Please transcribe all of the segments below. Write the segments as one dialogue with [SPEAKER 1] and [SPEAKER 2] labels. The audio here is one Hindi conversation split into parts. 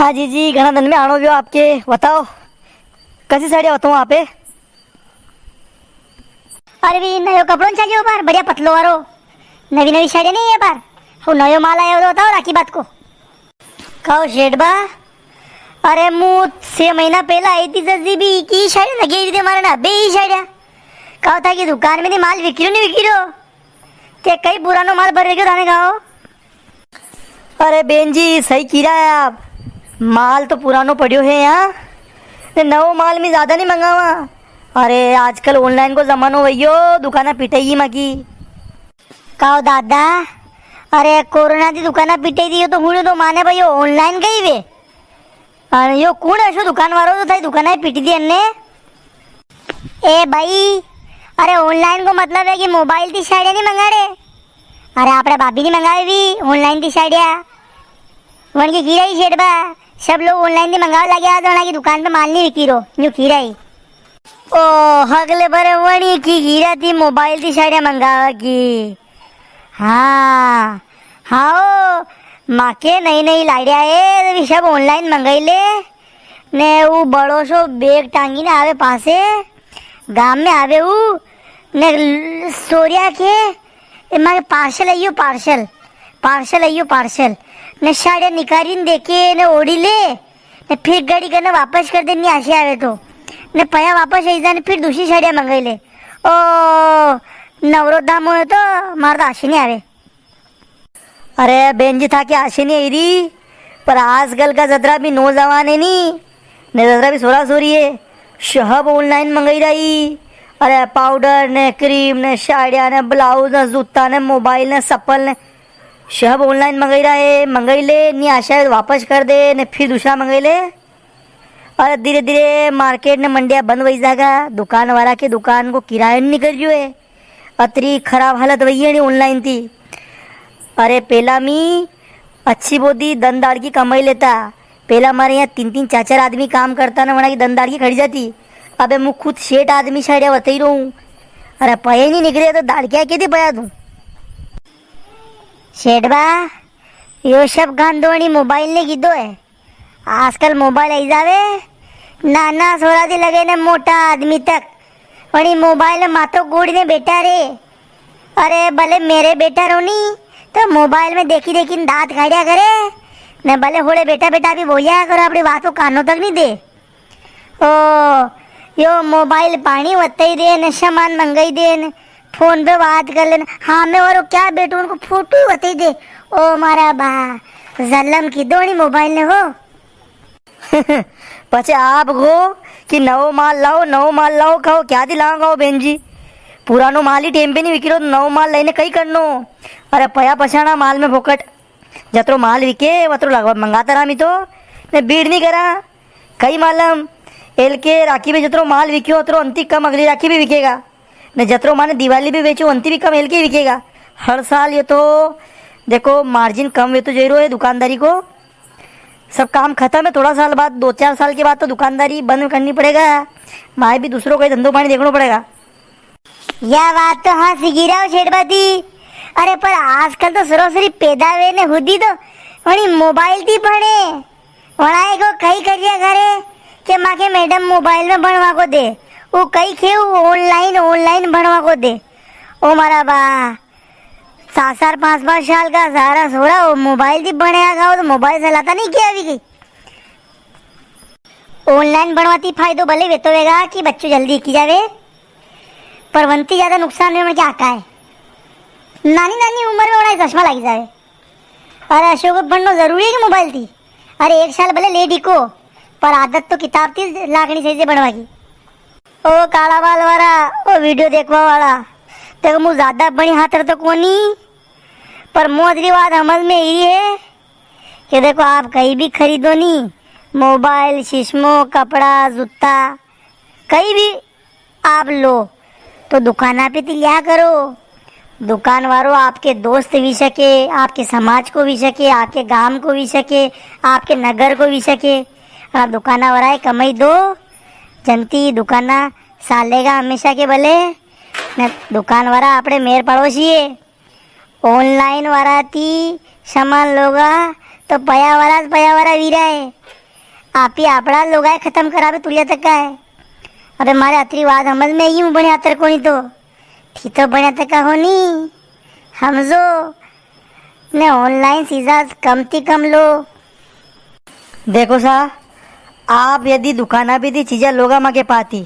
[SPEAKER 1] हाँ जी घना दिन में आणो गयो आपके बताओ कैसी साड़ियाँ बताऊँ आप पे।
[SPEAKER 2] अरे भी नयो कपड़ों चाहिए बार बढ़िया पतलो वारो नवी नवी साड़ी नहीं है बार वो नयो माल आयो तो बताओ राखी बात को कहो शेठ बा। अरे मुँह 6 महीना पहला आई थी सजी भी की साड़ी लगी थी हमारे ना बे ही साड़िया कहो था कि दुकान में माल विक्री नहीं विक्री क्या कई पुरानो माल भर गयो थाने कहो।
[SPEAKER 1] अरे बेन जी सही कीरा है आप, माल तो पुरानो पड़ियो है यहाँ, नवो माल में ज़्यादा नहीं मंगावा। अरे आजकल ऑनलाइन को जमानो भैयो दुकाना पिटाई मकी
[SPEAKER 2] कहो दादा। अरे कोरोना की दुकाना पिटाई दी तो हूँ तो माने भैया ऑनलाइन गई वे अरे यो कौन है दुकान वालों तो थाई दुकान पिटी दी अन्ने ए भाई। अरे ऑनलाइन को मतलब है कि मोबाइल की साड़ियाँ नहीं मंगा रहे। अरे आपने भाभी नहीं मंगाई भी ऑनलाइन की साड़ियाँ वन की खीरा ही शेठ बा सब लोग ऑनलाइन की मंगावे लगे आज की दुकान पे माल नहीं विकी रो न्यू खीरा ही ओ हगले बरे वणी की खीरा थी मोबाइल की साड़ियाँ मंगावा की। हाँ हाँ माके नई नई लाड़िया है सब ऑनलाइन मंगाई ले ने वो बड़ो सो बेग टांगी ने आवे पासे गांव में आवे वो ने सोरिया के मारे पार्सल आइयो पार्सल पार्सल आइयो पार्सल ने साड़िया निकाली ने देखे ने ओढ़ी ले ने फिर गाड़ी करने वापस कर देनी आशे आवे तो ने पया वापस आई जाने फिर दूसरी साड़िया मंगाई ले ओ नवरो दाम हो तो मार तो आशे नहीं आवे।
[SPEAKER 1] अरे बेन जी था कि आशे नहीं आई रही पर आजकल का जतरा भी नौजवान है नहीं ने जतरा भी सोरा सोरी है सब ऑनलाइन मंगाई रही। अरे पाउडर ने क्रीम ने साड़िया ने ब्लाउज ने जूता ने मोबाइल ने चप्पल ने सब ऑनलाइन मंगाई ले नहीं आशा वापस कर दे ने फिर दूसरा मंगाई ले। और धीरे धीरे मार्केट ने मंडिया बंद वही जाएगा दुकान वाला के दुकान को किराया नहीं कर जो है अतरी खराब हालत वही है नहीं ऑनलाइन थी। अरे पहला मी अच्छी बोधी दंदाड़ की कमाई लेता पहला हमारे यहाँ 3-4 आदमी काम करता ना वहाँ की दंदाड़ की खड़ी जाती। अबे मैं खुद 6 आदमी साड़िया बता ही रहूँ। अरे पये नहीं निकले तो दाड़ क्या कहती पया तू
[SPEAKER 2] शेठ बा यो सब गांधोनी मोबाइल ने कीधो है आजकल मोबाइल आई जावे नाना सोरा थी लगे ने मोटा आदमी तक वही मोबाइल में मातो गोड़ी ने बेटा रे। अरे भले मेरे बेटा रोनी तो मोबाइल में देखी देखी दांत खाड़िया करे ने भले होड़े बेटा बेटा भी बोलिया करो अपनी बात को कानों तक नहीं दे। ओ यो मोबाइल पानी वत्ते ही दे ने सामान मंगाई दे ने फोन पे बात कर लेना हाँ मैं और क्या बेटू उनको फोटो ही वत्ते ही दे ओ मारा बा जलम की दोनी मोबाइल ने हो
[SPEAKER 1] पचे आप गो कि नवो माल लाओ कहो क्या दिलाओ कहो बेन जी पुरानो माल ही टेम पे नहीं विक्रो नवो माल लेने कई करनो। अरे पया पछाना माल में फोकट जतरो माल विके वतरो लगवा मंगाता रहा मी तो ने भीड़ नहीं करा कई मालम एल के राखी में जतरो माल विक्यो उतरो अंति कम अगली राखी भी विकेगा ने जतरो माने दिवाली भी बेचो अंति भी कम एल के विकेगा। हर साल ये तो देखो मार्जिन कम वे तो जरूर है दुकानदारी को सब काम खत्म है थोड़ा साल बाद 2-4 साल के बाद तो दुकानदारी बंद करनी पड़ेगा माए भी दूसरों का धंधो पानी देखना पड़ेगा।
[SPEAKER 2] यह बात तो हाँ सिगिरा शेठबाती। अरे पर आजकल तो सरोसरी पैदा वे ने हुदी तो वही मोबाइल थी पढ़े वहाँ को कई करिया करे कि माँ के मैडम मोबाइल में बनवा को दे वो कई खे ऑनलाइन बनवा को दे ओ मारा बा 7-5 साल का सारा सोरा वो मोबाइल थी बने खाओ तो मोबाइल चलाता नहीं क्या अभी की ऑनलाइन बनवाती फायदो भले वे तो वेगा कि बच्चों जल्दी की जावे पर वंती ज्यादा नुकसान में क्या आता है नानी नानी उम्र में बड़ा चश्मा लग जाए। अरे अशोक बनना जरूरी है कि मोबाइल थी। अरे 1 साल भले लेट को पर आदत तो किताब थी लाकड़ी सही से बनवा की। ओ काला बाल वाला ओ वीडियो देखवा वाला देखो मुँह ज्यादा बड़ी हाथ तो कोनी पर मोदरी बात समझ में यही है कि देखो आप कहीं भी खरीदो नहीं मोबाइल शीशमो कपड़ा जूता कहीं भी आप लो तो दुकाना पे तो लिया करो दुकान वालों आपके दोस्त भी सके आपके समाज को भी सके आपके गांव को भी सके आपके नगर को भी सके। आप दुकाना वाला कमाई दो जनती दुकाना सालेगा हमेशा के भले न दुकान वाला अपने मेर पड़ोसी है ऑनलाइन वाला थी सामान लोगा तो पयावारा वीरा है आप ही आपड़ा लोगाए खत्म करावे तुलिया तक का है। अरे मारे अतरी बात समझ में आई हूँ बने आतर कोनी तो थी तो बने तक का होनी हमजो ने ऑनलाइन चीज़ा कम थी कम लो।
[SPEAKER 1] देखो सा, आप यदि दुकाना भी दी चीज़ें लोगा माँ के पाती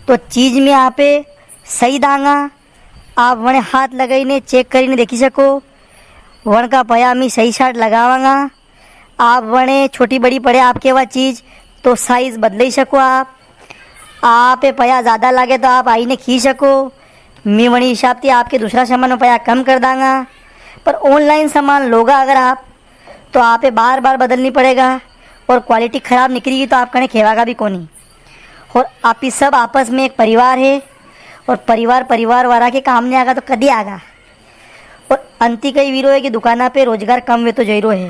[SPEAKER 1] तो चीज़ में आप सही दांगा आप वने हाथ लगाईने चेक करीने देखी सको। वन का पया मी सही शार्ट लगावांगा आप वने छोटी बड़ी पड़े आपके वह चीज़ तो साइज़ बदल ही सको। आप पया ज़्यादा लगे तो आप आईने खी सको। मी वनी हिसाब थी आपके दूसरा सामान में पया कम कर दांगा। पर ऑनलाइन सामान लोगा अगर आप तो आप बार बार बदलनी पड़ेगा और क्वालिटी ख़राब निकलेगी तो आप कने खेवागा भी कोनी। और आप ही सब आपस में एक परिवार है और परिवार वाला के काम नहीं आगा तो कदी आगा। और अंति कई वीरो है कि दुकाना पे रोजगार कम वे तो जयरो है।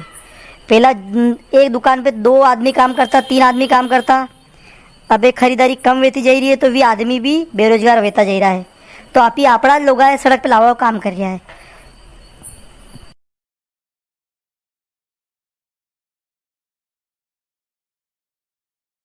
[SPEAKER 1] पहला एक दुकान पे 2 आदमी काम करता 3 आदमी काम करता, अब एक खरीदारी कम वेती जा रही है तो वी आदमी भी बेरोजगार वेता जा रहा है। तो आप ही आपड़ा लोग सड़क पे लावा काम कर रहा है।